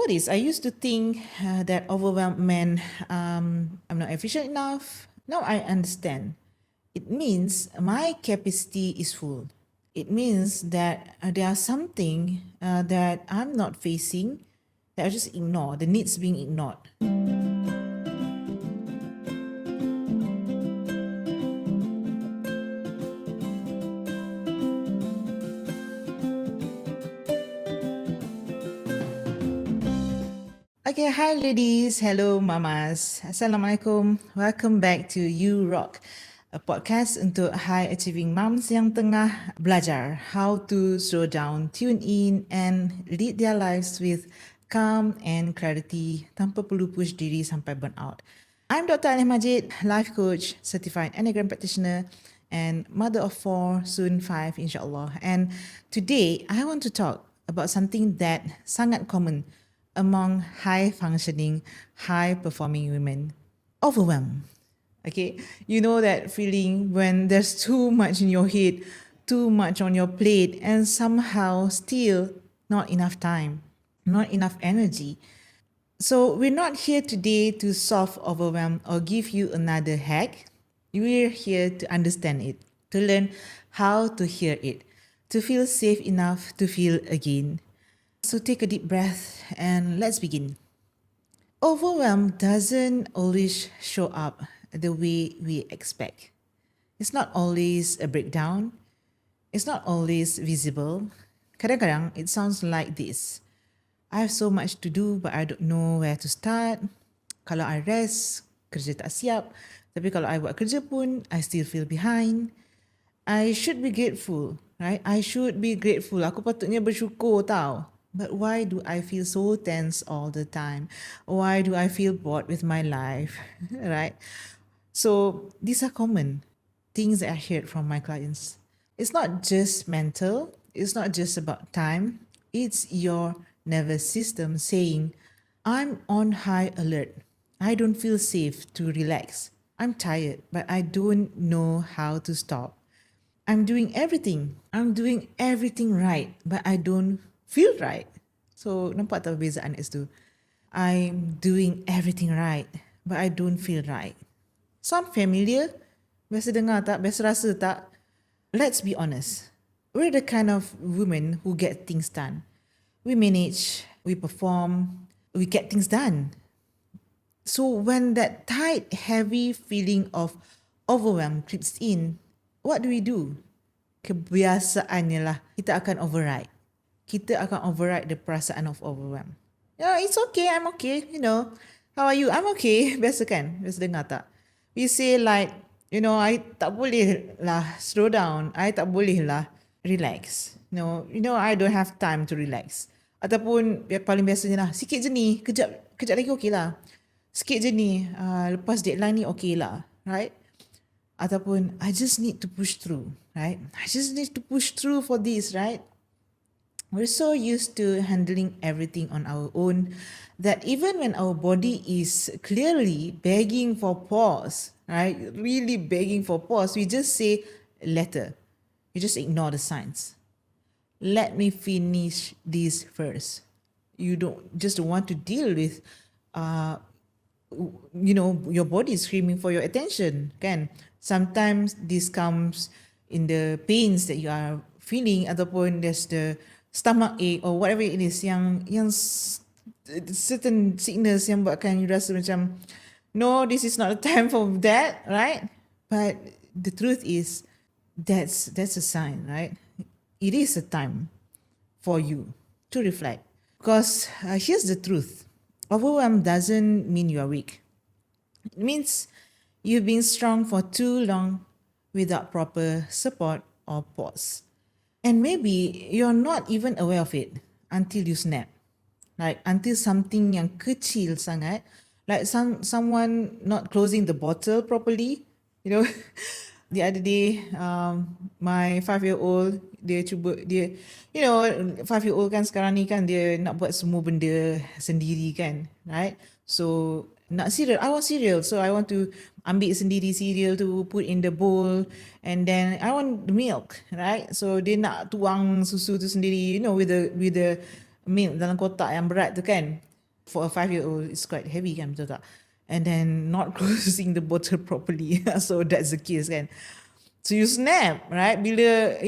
before this, I used to think that overwhelmed meant I'm not efficient enough. Now I understand. It means my capacity is full. It means that there are something that I'm not facing that I just ignore, the needs being ignored. Okay, hi ladies, hello mamas. Assalamualaikum. Welcome back to You Rock, a podcast untuk high achieving moms yang tengah belajar how to slow down, tune in and lead their lives with calm and clarity tanpa perlu push diri sampai burn out. I'm Dr. Alih Majid, life coach, certified Enneagram practitioner and mother of 4, soon 5 insyaAllah. And today I want to talk about something that sangat common among high-functioning, high-performing women. Overwhelm. Okay, you know that feeling when there's too much in your head, too much on your plate, and somehow still not enough time, not enough energy. So we're not here today to solve overwhelm or give you another hack. We're here to understand it, to learn how to hear it, to feel safe enough to feel again. So take a deep breath and let's begin. Overwhelm doesn't always show up the way we expect. It's not always a breakdown. It's not always visible. Kadang-kadang it sounds like this. I have so much to do but I don't know where to start. Kalau I rest, kerja tak siap. Tapi kalau I buat kerja pun, I still feel behind. I should be grateful, right? I should be grateful. Aku patutnya bersyukur tau. But why do I feel so tense all the time? Why do I feel bored with my life? Right? So these are common things that I heard from my clients. It's not just mental. It's not just about time. It's your nervous system saying, I'm on high alert. I don't feel safe to relax. I'm tired, but I don't know how to stop. I'm doing everything. I'm doing everything right, but I don't feel right. So, nampak tak perbezaan kat situ? I'm doing everything right, but I don't feel right. Sound familiar? Biasa dengar tak? Biasa rasa tak? Let's be honest. We're the kind of women who get things done. We manage, we perform, we get things done. So when that tight, heavy feeling of overwhelm creeps in, what do? Kebiasaannya lah, kita akan override. Kita akan override the perasaan of overwhelm. Yeah, it's okay, I'm okay, How are you? I'm okay. Biasa kan? Biasa dengar tak? We say like, I tak boleh lah slow down. I tak boleh lah relax. I don't have time to relax. Ataupun paling biasanya lah, sikit je ni, kejap lagi okay lah. Sikit je ni, lepas deadline ni okay lah, right? Ataupun I just need to push through, right? I just need to push through for this, right? We're so used to handling everything on our own that even when our body is clearly begging for pause, right? Really begging for pause, we just say later. You just ignore the signs. Let me finish this first. You don't want to deal with your body is screaming for your attention, kan? Sometimes this comes in the pains that you are feeling ataupun there's the stomach ache or whatever it is yang certain sickness yang buatkan you rasa macam no, this is not the time for that, right? But the truth is that's a sign, right? It is a time for you to reflect. Because here's the truth. Overwhelm doesn't mean you are weak. It means you've been strong for too long without proper support or pause. And maybe you're not even aware of it until you snap. Like until something yang kecil sangat, like someone not closing the bottle properly, the other day, my 5-year-old, dia 5-year-old kan sekarang ni kan dia nak buat semua benda sendiri kan, right? So nak cereal, I want cereal, so I want to ambil sendiri cereal tu, put in the bowl, and then I want the milk, right? So dia nak tuang susu tu sendiri, with the milk dalam kotak yang berat tu kan. For a 5-year-old, it's quite heavy kan, betul tak? And then not closing the bottle properly. So that's the case kan. So you snap, right? Bila,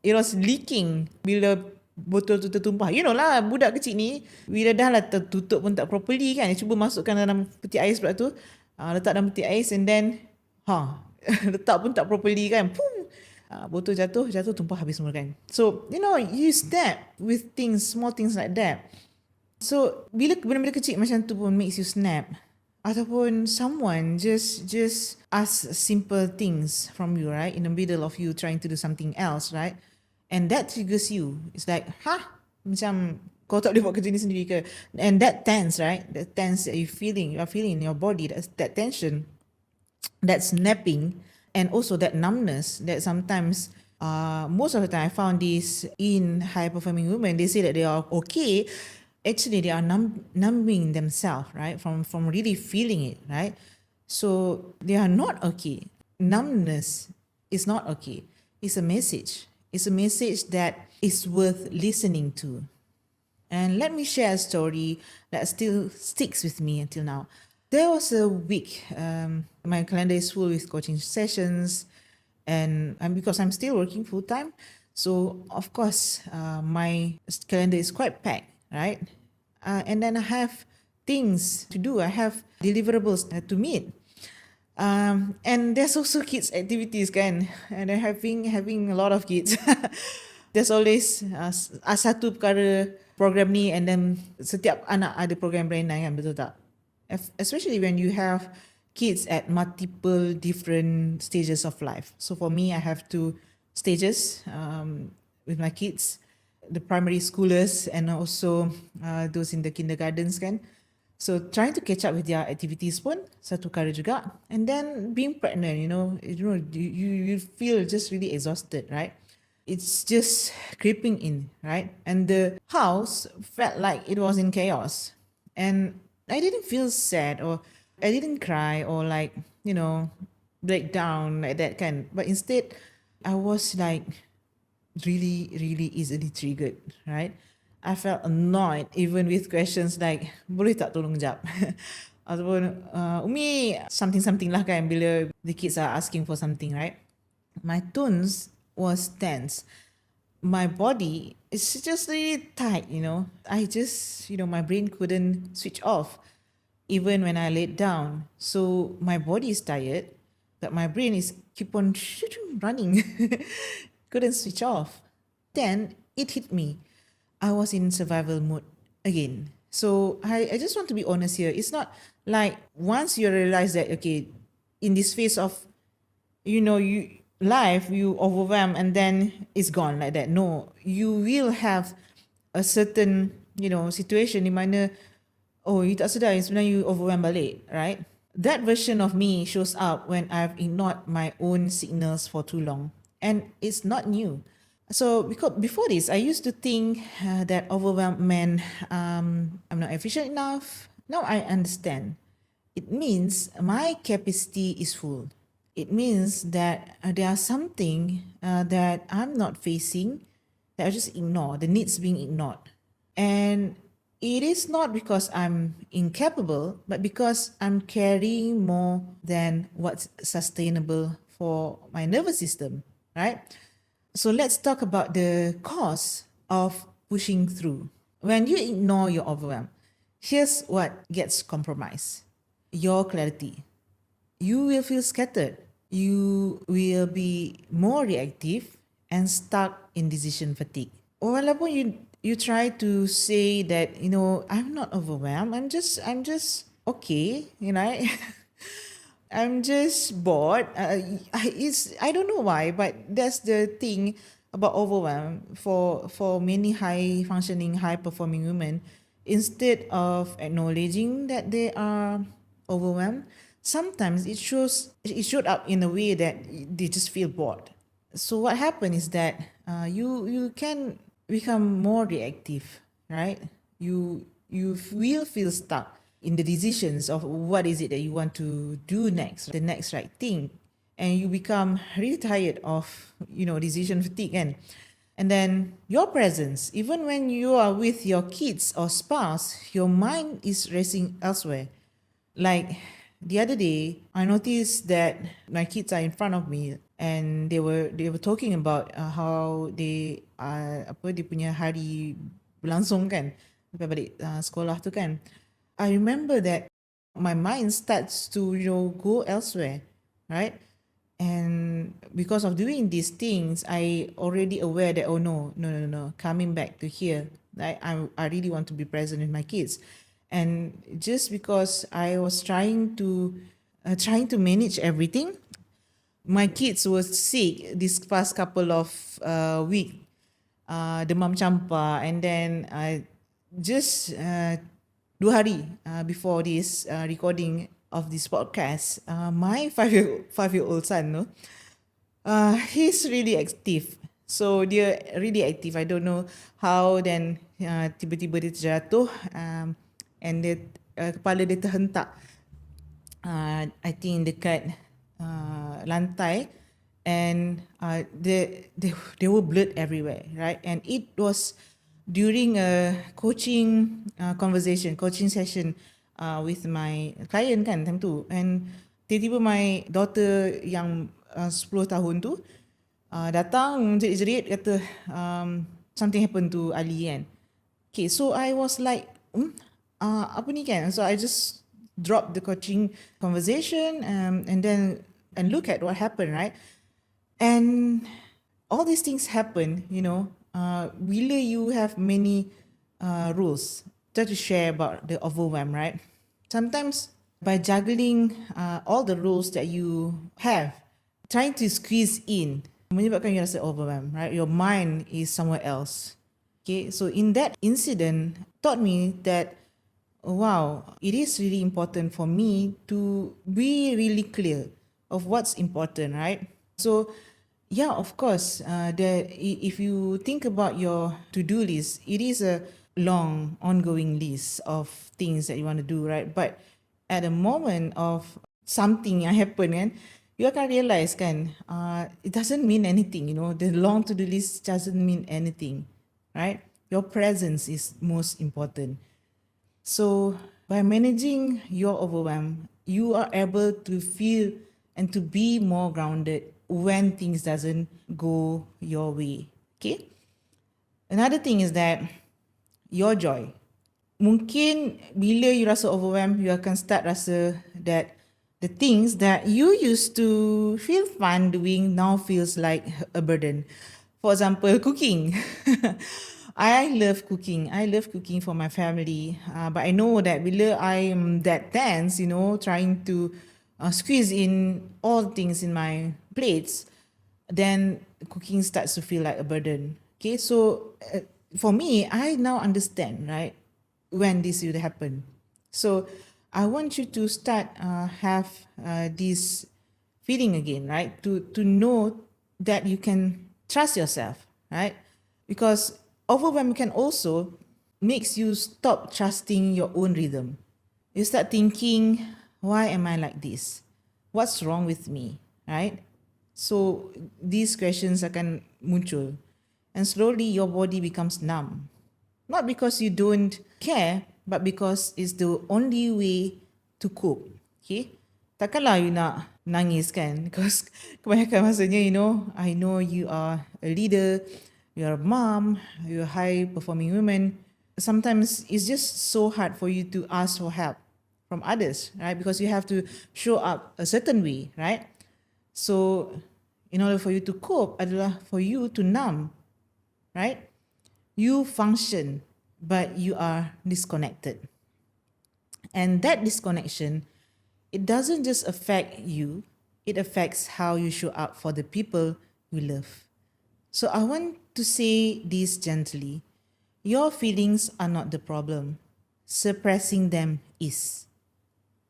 it was leaking. Bila botol tu tertumpah. You know lah, budak kecil ni, bila dah lah tertutup pun tak properly kan. Dia cuba masukkan dalam peti ais pula tu. Letak dalam peti ais and then, letak pun tak properly kan. Pum! Botol jatuh tumpah habis semua kan. So, you snap with things, small things like that. So, bila benda-benda kecil macam tu pun makes you snap. Ataupun someone just ask simple things from you, right? In the middle of you trying to do something else, right? And that triggers you. It's like, macam kau tak boleh buat kerja ni sendiri ke? And that tense, right? That tense that you are feeling in your body, that tension, that snapping, and also that numbness that sometimes most of the time I found this in high performing women. They say that they are okay. Actually, they are numbing themselves, right? From really feeling it, right? So they are not okay. Numbness is not okay. It's a message. It's a message that is worth listening to. And let me share a story that still sticks with me until now. There was a week, my calendar is full with coaching sessions, and because I'm still working full time, so of course my calendar is quite packed, right? And then I have things to do. I have deliverables to meet. And there's also kids activities kan, and I'm having a lot of kids. There's always satu perkara program ni, and then setiap anak ada program lain kan, betul tak? Especially when you have kids at multiple different stages of life. So for me, I have 2 stages with my kids, the primary schoolers and also those in the kindergartens kan. So trying to catch up with their activities pun satu perkara juga. And then being pregnant, you feel just really exhausted, right? It's just creeping in, right? And the house felt like it was in chaos. And I didn't feel sad, or I didn't cry, or like, break down like that kind. But instead, I was like really, really easily triggered, right? I felt annoyed even with questions like, boleh tak tolong jap? Ataupun, Umi, something lah kan, bila the kids are asking for something, right? My tones was tense. My body is just really tight, I just, my brain couldn't switch off even when I laid down. So my body is tired, but my brain is keep on running. Couldn't switch off. Then it hit me. I was in survival mode again. So I just want to be honest here. It's not like once you realize that, okay, in this phase of, life, you overwhelm and then it's gone like that. No, you will have a certain, situation di mana, you tak sedar sebenarnya you overwhelm balik, right? That version of me shows up when I've ignored my own signals for too long. And it's not new. So because before this, I used to think that overwhelm meant I'm not efficient enough. Now I understand. It means my capacity is full. It means that there are something that I'm not facing that I just ignore, the needs being ignored. And it is not because I'm incapable, but because I'm carrying more than what's sustainable for my nervous system, right? So let's talk about the cause of pushing through. When you ignore your overwhelm, here's what gets compromised: your clarity. You will feel scattered. You will be more reactive and stuck in decision fatigue. Walaupun you try to say that, I'm not overwhelmed. I'm just okay, I'm just bored. I don't know why, but that's the thing about overwhelm for many high functioning, high performing women. Instead of acknowledging that they are overwhelmed, sometimes it showed up in a way that they just feel bored. So what happened is that you can become more reactive, right? You will feel stuck in the decisions of what is it that you want to do next, the next right thing, and you become really tired of decision fatigue. And And then your presence, even when you are with your kids or spouse, your mind is racing elsewhere. Like the other day, I noticed that my kids are in front of me and they were talking about how they apa dia punya hari berlangsung kan sampai balik sekolah tu kan. I remember that my mind starts to go elsewhere, right? And because of doing these things, I already aware that oh no, coming back to here, I really want to be present with my kids, and just because I was trying to manage everything, my kids were sick this past couple of week, demam campak, and then I just 2 hari before this recording of this podcast, my five-year-old son, no, he's really active. So dia really active. I don't know how then tiba-tiba dia terjatuh, and dia kepala dia terhentak, I think dekat lantai, and they were blood everywhere, right? And it was during a coaching session with my client kan time tu, and tiba-tiba my daughter yang 10 tahun tu datang jerit-jerit kata something happened to Ali kan. Okay, so I was like, apa ni kan? So I just dropped the coaching conversation, and then look at what happened, right? And all these things happen, bila you have many rules. Try to share about the overwhelm, right? Sometimes by juggling all the rules that you have, trying to squeeze in, menyebabkan you rasa overwhelmed, right? Your mind is somewhere else. Okay, so in that incident, taught me that, wow, it is really important for me to be really clear of what's important, right? So, yeah, of course, if you think about your to-do list, it is a long, ongoing list of things that you want to do, right? But at a moment of something yang happen kan, you akan realize kan, it doesn't mean anything, the long to-do list doesn't mean anything, right? Your presence is most important. So by managing your overwhelm, you are able to feel and to be more grounded when things doesn't go your way. Okay. Another thing is that your joy. Mungkin bila you rasa overwhelmed, you akan start rasa that the things that you used to feel fun doing now feels like a burden. For example, cooking. I love cooking. I love cooking for my family. But I know that bila I am that tense, trying to squeeze in all things in my plates, then cooking starts to feel like a burden. Okay, so for me, I now understand, right, when this will happen. So I want you to start have this feeling again, right? To know that you can trust yourself, right? Because overwhelm can also makes you stop trusting your own rhythm. You start thinking, why am I like this? What's wrong with me, right? So these questions akan muncul, and slowly your body becomes numb. Not because you don't care, but because it's the only way to cope. Okay? Takkanlah you nak nangis kan? Because kebanyakan masanya, I know you are a leader, you're a mom, you're a high performing woman. Sometimes it's just so hard for you to ask for help from others, right? Because you have to show up a certain way, right? So in order for you to cope adalah for you to numb, right? You function, but you are disconnected. And that disconnection, it doesn't just affect you, it affects how you show up for the people you love. So I want to say this gently. Your feelings are not the problem. Suppressing them is.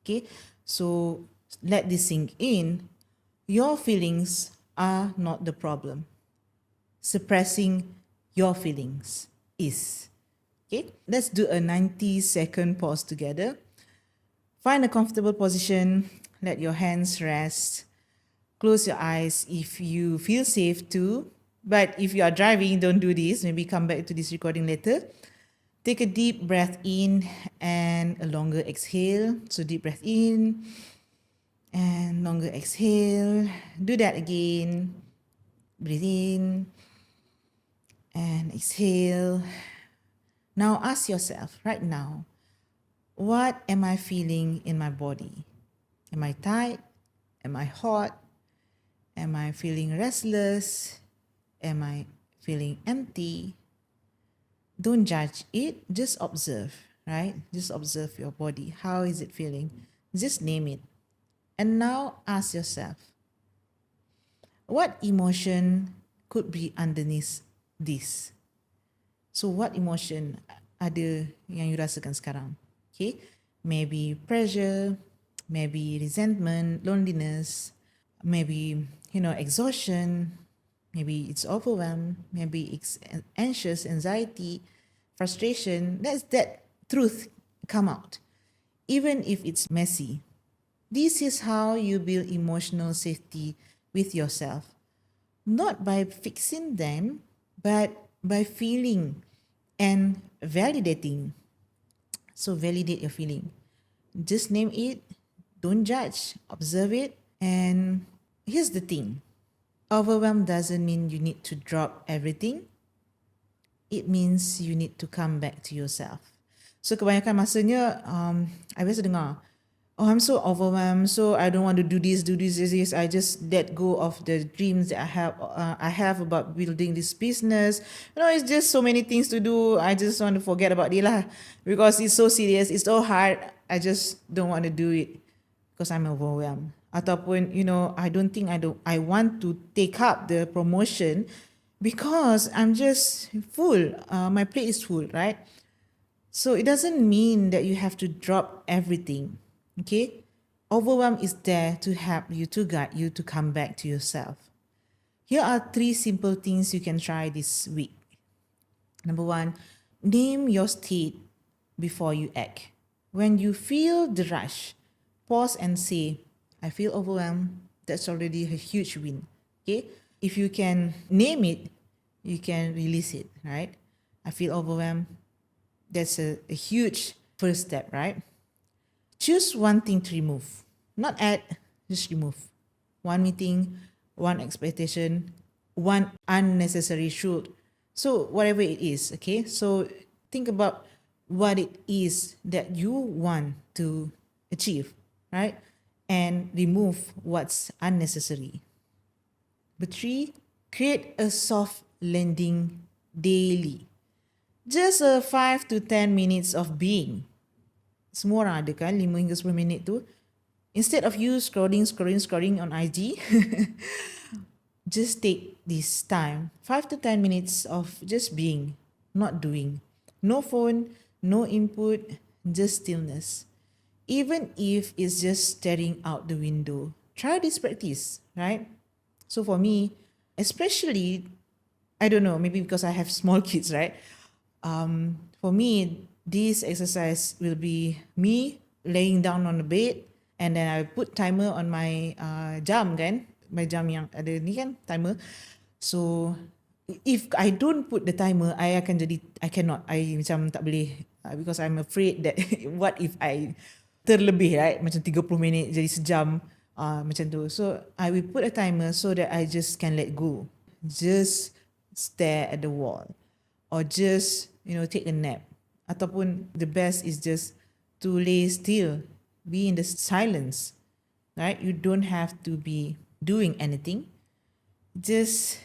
Okay? So let this sink in. Your feelings are not the problem. Suppressing your feelings is. Okay, let's do a 90-second pause together. Find a comfortable position. Let your hands rest. Close your eyes if you feel safe to. But if you are driving, don't do this. Maybe come back to this recording later. Take a deep breath in and a longer exhale. So deep breath in and longer exhale. Do that again. Breathe in and exhale. Now ask yourself right now, what am I feeling in my body? Am I tight? Am I hot? Am I feeling restless? Am I feeling empty? Don't judge it, just observe, right? Just observe your body. How is it feeling? Just name it. And now ask yourself, what emotion could be underneath this? So what emotion ada yang you rasakan sekarang? Okay, maybe pressure, maybe resentment, loneliness, maybe exhaustion, maybe it's overwhelm, maybe it's anxious, anxiety, frustration. That's that truth come out, even if it's messy. This is how you build emotional safety with yourself, not by fixing them, but by feeling and validating. So validate your feeling. Just name it, don't judge, observe it. And here's the thing, overwhelm doesn't mean you need to drop everything. It means you need to come back to yourself. So kebanyakan masanya, I biasa dengar, oh, I'm so overwhelmed, so I don't want to do this. I just let go of the dreams that I have about building this business. It's just so many things to do. I just want to forget about it lah, because it's so serious, it's so hard. I just don't want to do it because I'm overwhelmed. Ataupun, I don't think I want to take up the promotion because I'm just full. My plate is full, right? So it doesn't mean that you have to drop everything. Okay? Overwhelm is there to help you, to guide you to come back to yourself. Here are 3 simple things you can try this week. Number 1, name your state before you act. When you feel the rush, pause and say, I feel overwhelmed. That's already a huge win. Okay? If you can name it, you can release it, right? I feel overwhelmed. That's a huge first step, right? Choose one thing to remove. Not add, just remove. One meeting, one expectation, one unnecessary should. So whatever it is, okay? So think about what it is that you want to achieve, right? And remove what's unnecessary. Number 3, create a soft landing daily. Just a 5 to 10 minutes of being. Semua orang ada kan 5 hingga 10 minit tu. Instead of you scrolling on IG, just take this time, 5 to 10 minutes of just being, not doing. No phone, no input, just stillness. Even if it's just staring out the window, try this practice, right? So for me, especially, I don't know, maybe because I have small kids, right? For me, this exercise will be me laying down on the bed, and then I put timer on my jam kan, my jam yang ada ni kan, timer. So if I don't put the timer, I cannot, I macam tak boleh, because I'm afraid that what if I terlebih, right, macam 30 minit jadi sejam, macam tu. So I will put a timer so that I just can let go, just stare at the wall, or just take a nap. Ataupun the best is just to lay still, be in the silence, right? You don't have to be doing anything, just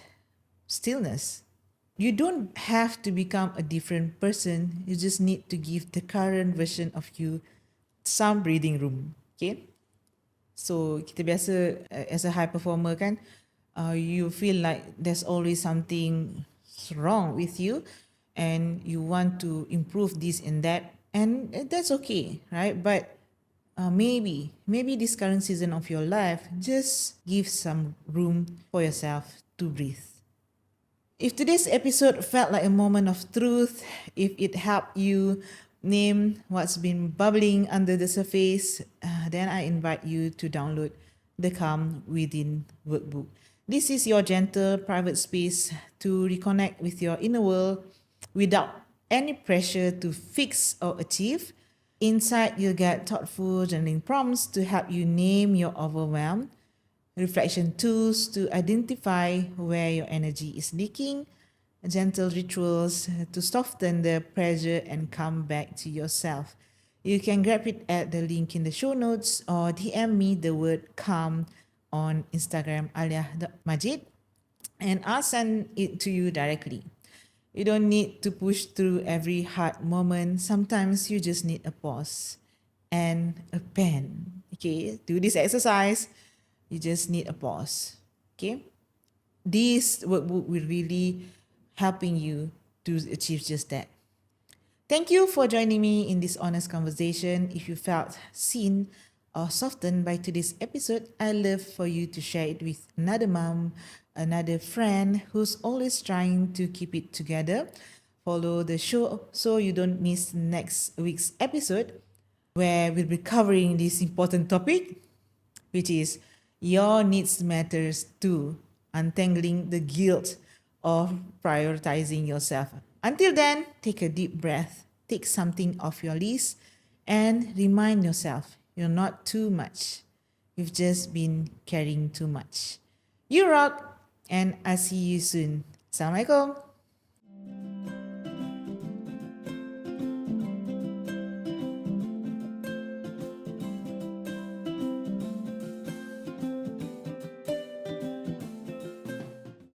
stillness. You don't have to become a different person. You just need to give the current version of you some breathing room. Okay? So kita biasa as a high performer kan, you feel like there's always something wrong with you, and you want to improve this and that, and that's okay, right? But maybe this current season of your life, just give some room for yourself to breathe. If today's episode felt like a moment of truth, if it helped you name what's been bubbling under the surface, then I invite you to download the Calm Within workbook. This is your gentle private space to reconnect with your inner world without any pressure to fix or achieve. Inside, you'll get thoughtful journaling prompts to help you name your overwhelm, reflection tools to identify where your energy is leaking, gentle rituals to soften the pressure and come back to yourself. You can grab it at the link in the show notes or DM me the word calm on Instagram alia.majid and I'll send it to you directly. You don't need to push through every hard moment. Sometimes you just need a pause and a pen. Okay, do this exercise. You just need a pause. Okay, this workbook will really helping you to achieve just that. Thank you for joining me in this honest conversation. If you felt seen or softened by today's episode, I'd love for you to share it with another mom, another friend who's always trying to keep it together. Follow the show so you don't miss next week's episode where we'll be covering this important topic, which is your needs matters too, untangling the guilt of prioritizing yourself. Until then, take a deep breath, take something off your list, and remind yourself you're not too much. You've just been carrying too much. You rock, and I'll see you soon. Assalamualaikum.